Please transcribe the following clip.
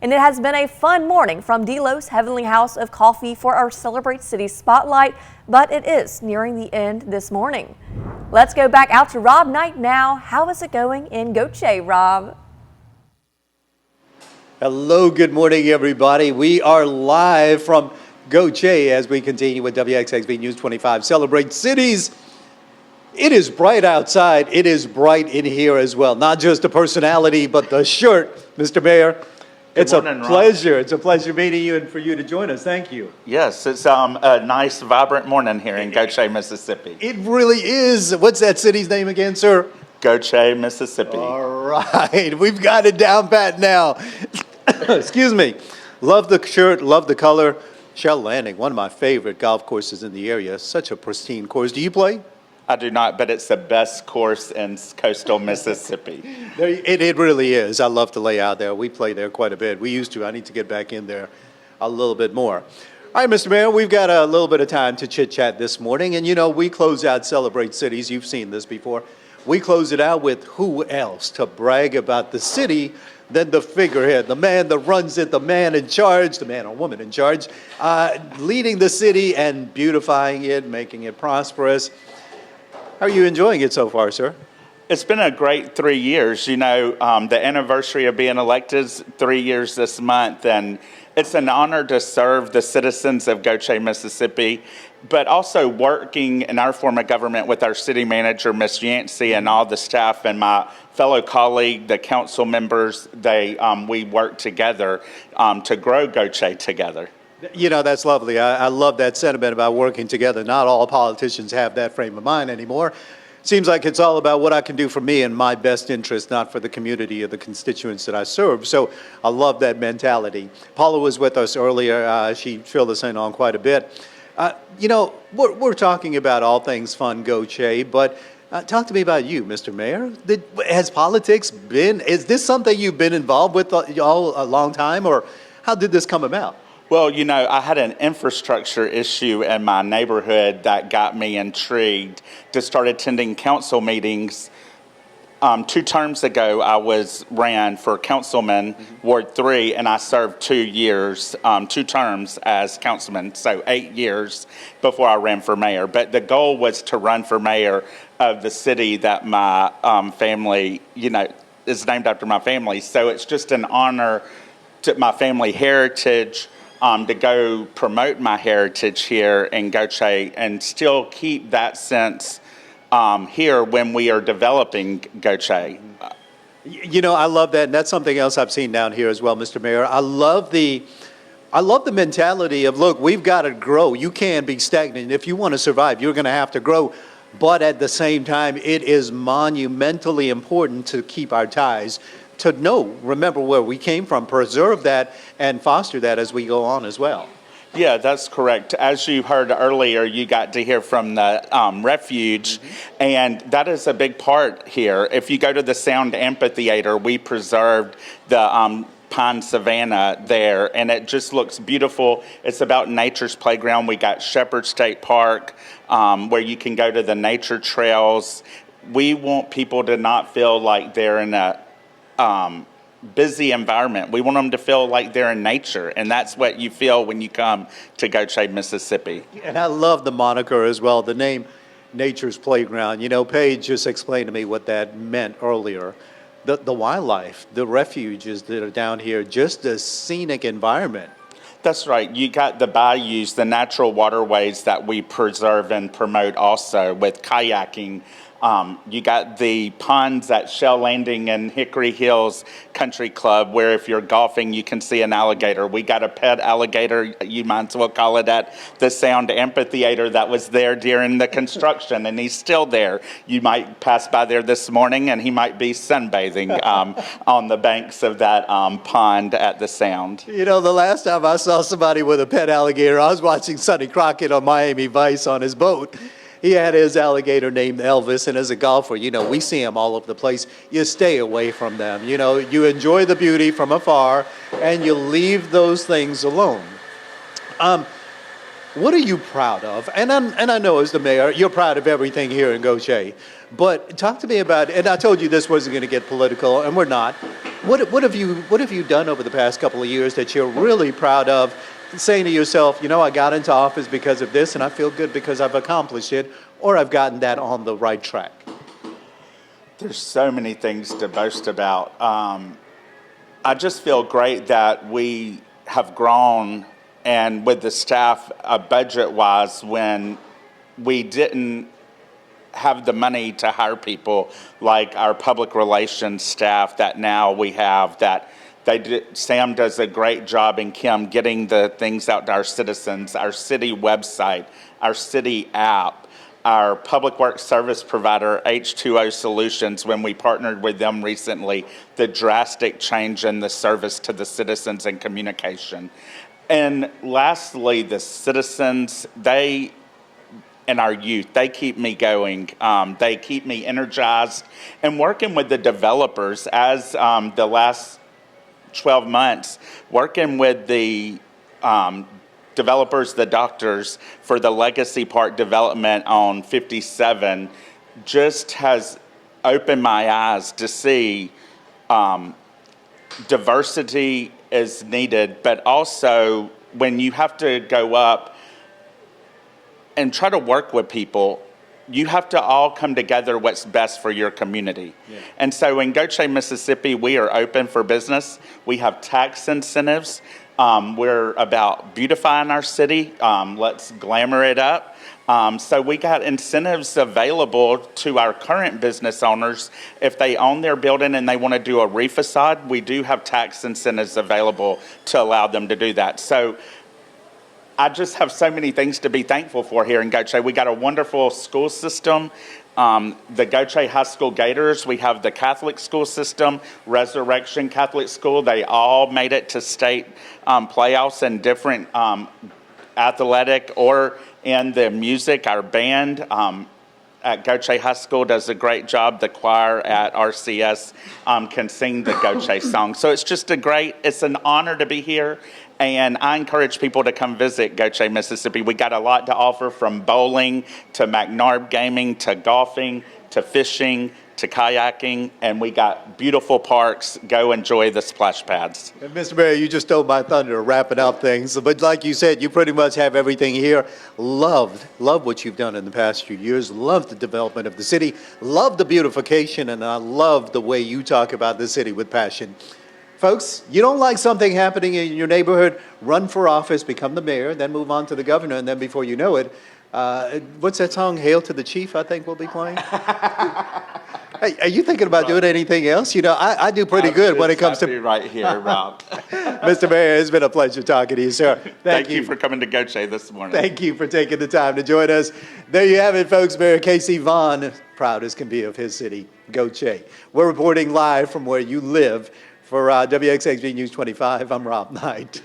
And it has been a fun morning from Delos Heavenly House of Coffee for our Celebrate City Spotlight, but it is nearing the end this morning. Let's go back out to Rob Knight now. How is it going in Goche, Rob? Hello, good morning, everybody. We are live from Goche as we continue with WXXV News 25 Celebrate Cities. It is bright outside. It is bright in here as well. Not just the personality, but the shirt, Mr. Mayor. It's a pleasure. It's a pleasure meeting you and for you to join us. Thank you. Yes, it's a nice, vibrant morning here in Goche, Mississippi. It really is. What's that city's name again, sir? Goche, Mississippi. All right. We've got it down pat now. Excuse me. Love the shirt. Love the color. Shell Landing, one of my favorite golf courses in the area. Such a pristine course. Do you play? I do not, but it's the best course in coastal Mississippi. It really is. I love to lay out there. We play there quite a bit. We used to. I need to get back in there a little bit more. All right, Mr. Mayor, we've got a little bit of time to chit-chat this morning. And, you know, we close out Celebrate Cities. You've seen this before. We close it out with who else to brag about the city than the figurehead, the man that runs it, the man in charge, the man or woman in charge, leading the city and beautifying it, making it prosperous. How are you enjoying it so far, sir? It's been a great 3 years. You know, the anniversary of being elected is 3 years this month, and it's an honor to serve the citizens of Goche, Mississippi, but also working in our form of government with our city manager, Ms. Yancey, and all the staff and my fellow colleague, the council members. We work together to grow Goche together. You know, that's lovely. I love that sentiment about working together. Not all politicians have that frame of mind anymore. Seems like it's all about what I can do for me and my best interest, not for the community or the constituents that I serve. So I love that mentality. Paula was with us earlier. She filled us in on quite a bit. You know, we're talking about all things fun, Goche, but talk to me about you, Mr. Mayor. Has politics been, is this something you've been involved with all a long time, or how did this come about? Well, you know, I had an infrastructure issue in my neighborhood that got me intrigued to start attending council meetings. 2 terms ago, I ran for councilman, Ward 3, and I served 2 years, 2 terms as councilman, so 8 years before I ran for mayor. But the goal was to run for mayor of the city that my family, you know, is named after my family. So it's just an honor to my family heritage, to go promote my heritage here in Goche and still keep that sense here when we are developing Goche. You know, I love that, and that's something else I've seen down here as well, Mr. Mayor. I love the mentality of, look, we've got to grow. You can't be stagnant. If you want to survive, you're going to have to grow. But at the same time, it is monumentally important to keep our ties, to remember where we came from, preserve that, and foster that as we go on as well. Yeah, that's correct. As you heard earlier, you got to hear from the refuge, and that is a big part here. If you go to the Sound Amphitheater, we preserved the pine savanna there, and it just looks beautiful. It's about nature's playground. We got Shepherd State Park, where you can go to the nature trails. We want people to not feel like they're in a busy environment. We want them to feel like they're in nature, and that's what you feel when you come to Goche, Mississippi. And I love the moniker as well, the name Nature's Playground. You know, Paige just explained to me what that meant earlier. The wildlife, the refuges that are down here, just a scenic environment. That's right. You got the bayous, the natural waterways that we preserve and promote also with kayaking. You got the ponds at Shell Landing and Hickory Hills Country Club, where if you're golfing, you can see an alligator. We got a pet alligator, you might as well call it at the Sound Amphitheater, that was there during the construction, and he's still there. You might pass by there this morning, and he might be sunbathing on the banks of that pond at the Sound. You know, the last time I saw somebody with a pet alligator, I was watching Sonny Crockett on Miami Vice on his boat. He had his alligator named Elvis, and as a golfer, you know, we see them all over the place. You stay away from them. You know, you enjoy the beauty from afar, and you leave those things alone. What are you proud of? And I know as the mayor, you're proud of everything here in Goche. But talk to me about, and I told you this wasn't going to get political, and we're not. What have you done over the past couple of years that you're really proud of, saying to yourself, you know, I got into office because of this, and I feel good because I've accomplished it, or I've gotten that on the right track? There's so many things to boast about. I just feel great that we have grown, and with the staff, budget-wise, when we didn't have the money to hire people like our public relations staff that now we have, that Sam does a great job, and Kim, getting the things out to our citizens, our city website, our city app, our public works service provider, H2O Solutions, when we partnered with them recently, the drastic change in the service to the citizens and communication. And lastly, the citizens, and our youth, they keep me going. They keep me energized. And working with the developers, as the last 12 months, working with the developers, the doctors, for the Legacy Park development on 57, just has opened my eyes to see diversity is needed, but also when you have to go up and try to work with people, you have to all come together what's best for your community. Yeah. And so in Gautier, Mississippi, we are open for business. We have tax incentives. We're about beautifying our city. Let's glamour it up. So we got incentives available to our current business owners. If they own their building and they want to do a refacade, we do have tax incentives available to allow them to do that. So I just have so many things to be thankful for here in Gautier. We got a wonderful school system. The Gautier High School Gators, we have the Catholic school system, Resurrection Catholic School. They all made it to state playoffs in different athletic or in the music. Our band at Gautier High School does a great job. The choir at RCS can sing the Gautier song. So it's an honor to be here. And I encourage people to come visit Gautier, Mississippi. We got a lot to offer, from bowling to McNarb gaming to golfing to fishing to kayaking, and we got beautiful parks. Go enjoy the splash pads. And Mr. Mayor, you just stole my thunder wrapping up things. But like you said, you pretty much have everything here. Love what you've done in the past few years. Love the development of the city. Love the beautification, and I love the way you talk about the city with passion. Folks, you don't like something happening in your neighborhood, run for office, become the mayor, then move on to the governor, and then before you know it, what's that song, Hail to the Chief, I think we'll be playing? Hey, are you thinking about doing anything else? You know, I do pretty good when it comes to... right here, Rob. Mr. Mayor, it's been a pleasure talking to you, sir. Thank you for coming to Gautier this morning. Thank you for taking the time to join us. There you have it, folks. Mayor Casey Vaughan, proud as can be of his city, Gautier. We're reporting live from where you live. For WXXV News 25, I'm Rob Knight.